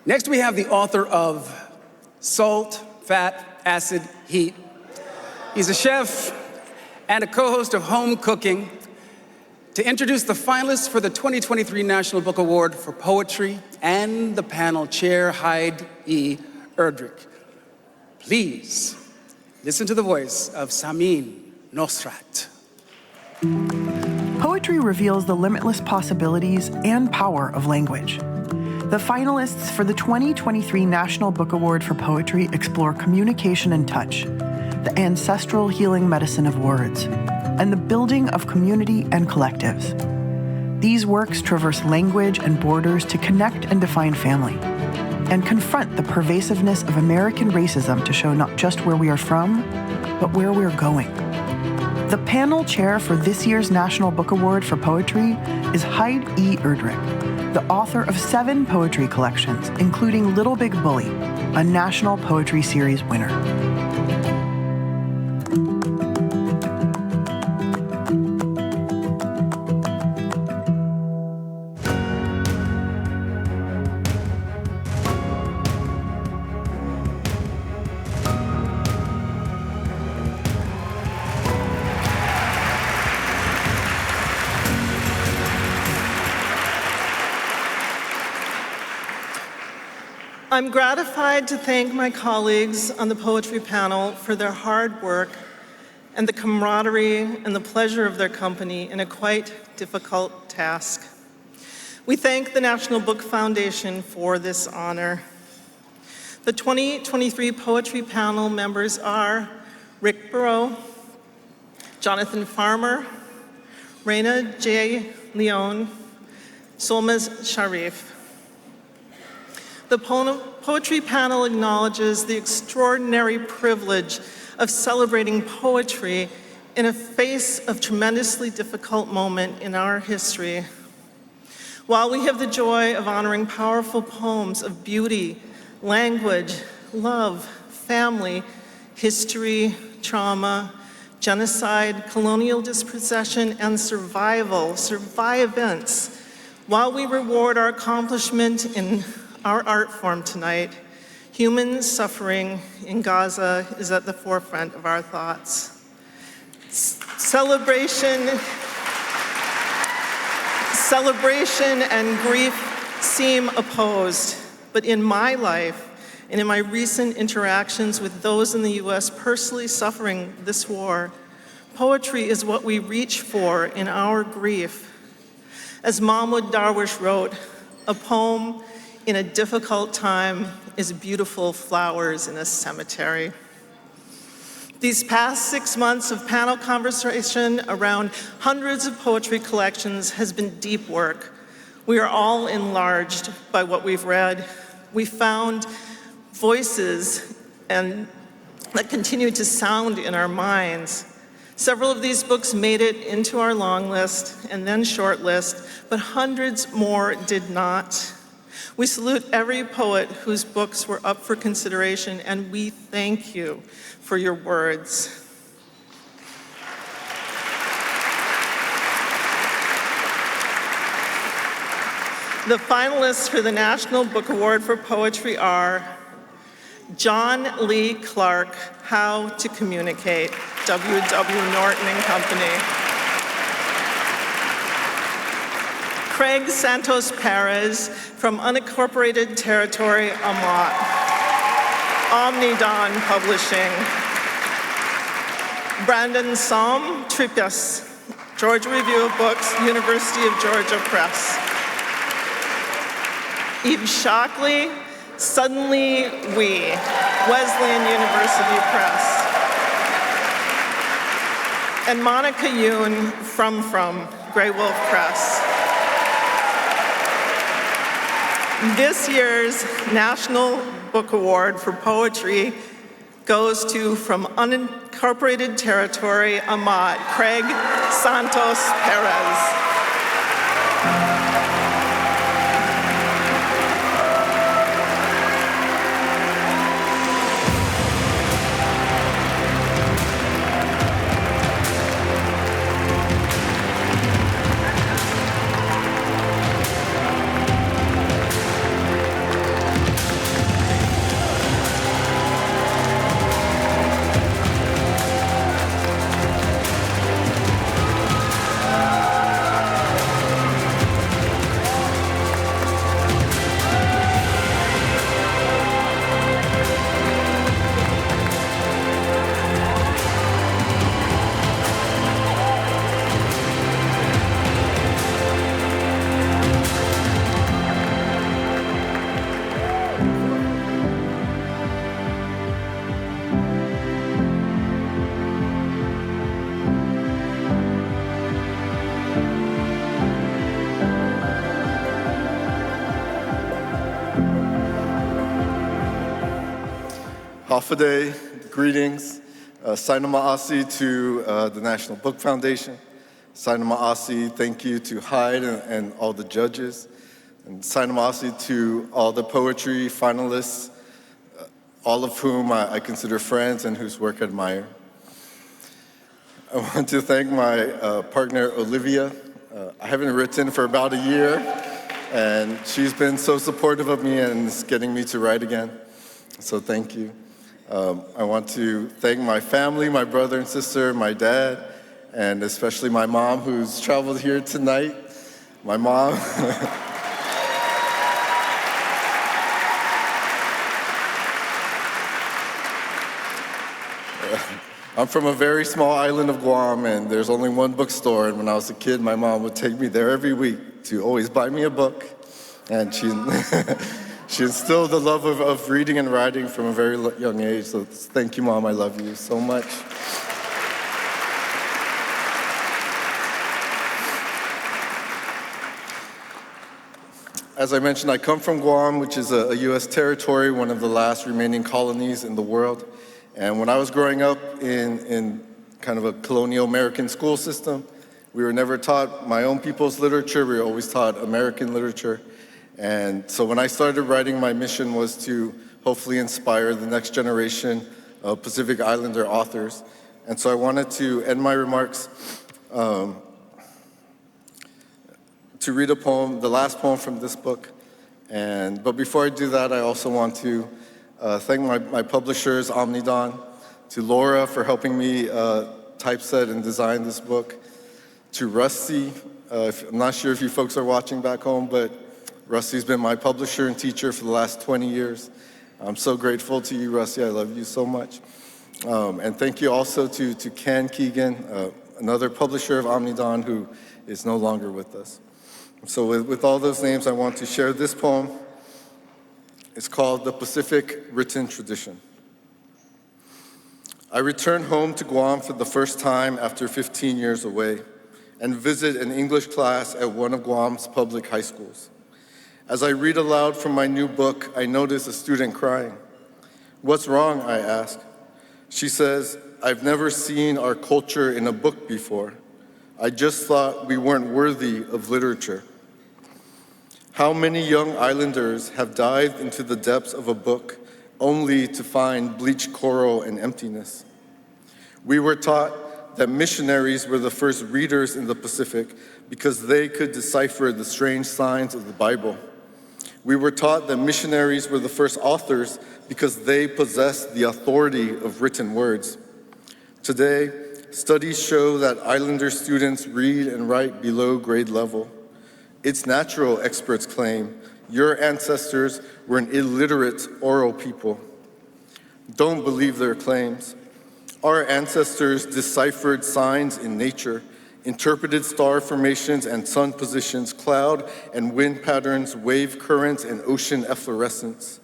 Next, we have the author of Salt, Fat, Acid, Heat. He's a chef and a co-host of Home Cooking. To introduce the finalists for the 2023 National Book Award for Poetry and the panel chair, Heid E. Erdrich. Please listen to the voice of Samin Nosrat. Poetry reveals the limitless possibilities and power of language. The finalists for the 2023 National Book Award for Poetry explore communication and touch, the ancestral healing medicine of words, and the building of community and collectives. These works traverse language and borders to connect and define family, and confront the pervasiveness of American racism to show not just where we are from, but where we're going. The panel chair for this year's National Book Award for Poetry is Heid E. Erdrich, the author of 7 poetry collections, including Little Big Bully, a National Poetry Series winner. I'm gratified to thank my colleagues on the poetry panel for their hard work and the camaraderie and the pleasure of their company in a quite difficult task. We thank the National Book Foundation for this honor. The 2023 poetry panel members are Rick Barreau, Jonathan Farmer, Raina J. Leone, Solmaz Sharif. The poetry panel acknowledges the extraordinary privilege of celebrating poetry in a face of tremendously difficult moment in our history. While we have the joy of honoring powerful poems of beauty, language, love, family, history, trauma, genocide, colonial dispossession, and survivance, while we reward our accomplishment in our art form tonight, human suffering in Gaza is at the forefront of our thoughts. Celebration and grief seem opposed, but in my life and in my recent interactions with those in the US personally suffering this war, poetry is what we reach for in our grief. As Mahmoud Darwish wrote, a poem in a difficult time is beautiful flowers in a cemetery. These past 6 months of panel conversation around hundreds of poetry collections has been deep work. We are all enlarged by what we've read. We found voices that continue to sound in our minds. Several of these books made it into our long list and then short list, but hundreds more did not. We salute every poet whose books were up for consideration, and we thank you for your words. The finalists for the National Book Award for Poetry are John Lee Clark, How to Communicate, W.W. Norton and Company. Craig Santos Perez from unincorporated territory, Åmot. Omnidawn Publishing. Brandon Som Tripas, Georgia Review of Books, University of Georgia Press. Eve Shockley, Suddenly We, Wesleyan University Press. And Monica Yoon from Grey Wolf Press. This year's National Book Award for Poetry goes to, from unincorporated territory, Åmot, Craig Santos Perez. Hafaday, greetings. Saina Ma'asi to the National Book Foundation. Saina Ma'asi, thank you to Heid and all the judges. And Saina Ma'asi to all the poetry finalists, all of whom I consider friends and whose work I admire. I want to thank my partner, Olivia. I haven't written for about a year, and she's been so supportive of me and is getting me to write again. So thank you. I want to thank my family, my brother and sister, my dad, and especially my mom who's traveled here tonight. My mom. I'm from a very small island of Guam, and there's only one bookstore, and when I was a kid, my mom would take me there every week to always buy me a book, and she instilled the love of reading and writing from a very young age, so thank you, Mom, I love you so much. As I mentioned, I come from Guam, which is a U.S. territory, one of the last remaining colonies in the world. And when I was growing up in kind of a colonial American school system, we were never taught my own people's literature. We were always taught American literature. And so when I started writing, my mission was to hopefully inspire the next generation of Pacific Islander authors. And so I wanted to end my remarks to read a poem, the last poem from this book. But before I do that, I also want to thank my publishers, Omnidawn, to Laura for helping me typeset and design this book, to Rusty. I'm not sure if you folks are watching back home, but Rusty's been my publisher and teacher for the last 20 years. I'm so grateful to you, Rusty. I love you so much. And thank you also to Ken Keegan, another publisher of Omnidawn who is no longer with us. So with all those names, I want to share this poem. It's called The Pacific Written Tradition. I returned home to Guam for the first time after 15 years away and visit an English class at one of Guam's public high schools. As I read aloud from my new book, I notice a student crying. "What's wrong?" I ask. She says, "I've never seen our culture in a book before. I just thought we weren't worthy of literature." How many young islanders have dived into the depths of a book only to find bleached coral and emptiness? We were taught that missionaries were the first readers in the Pacific because they could decipher the strange signs of the Bible. We were taught that missionaries were the first authors because they possessed the authority of written words. Today, studies show that Islander students read and write below grade level. It's natural, experts claim. Your ancestors were an illiterate oral people. Don't believe their claims. Our ancestors deciphered signs in nature, interpreted star formations and sun positions, cloud and wind patterns, wave currents, and ocean efflorescence.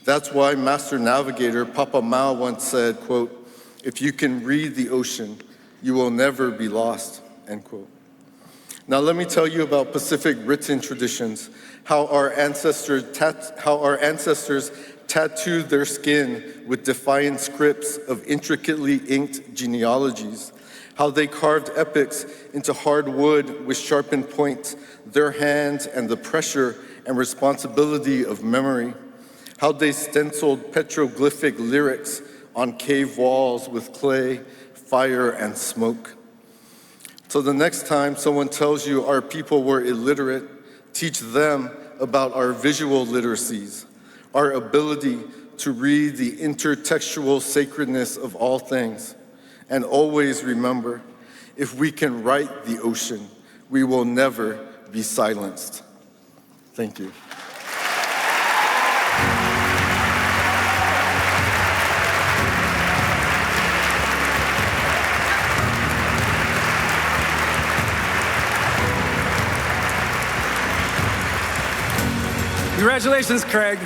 That's why Master Navigator Papa Mao once said, quote, "If you can read the ocean, you will never be lost," end quote. Now let me tell you about Pacific written traditions, how our ancestors tattooed their skin with defiant scripts of intricately inked genealogies, how they carved epics into hard wood with sharpened points, their hands and the pressure and responsibility of memory, how they stenciled petroglyphic lyrics on cave walls with clay, fire, and smoke. So the next time someone tells you our people were illiterate, teach them about our visual literacies, our ability to read the intertextual sacredness of all things. And always remember, if we can write the ocean, we will never be silenced. Thank you. Congratulations, Craig.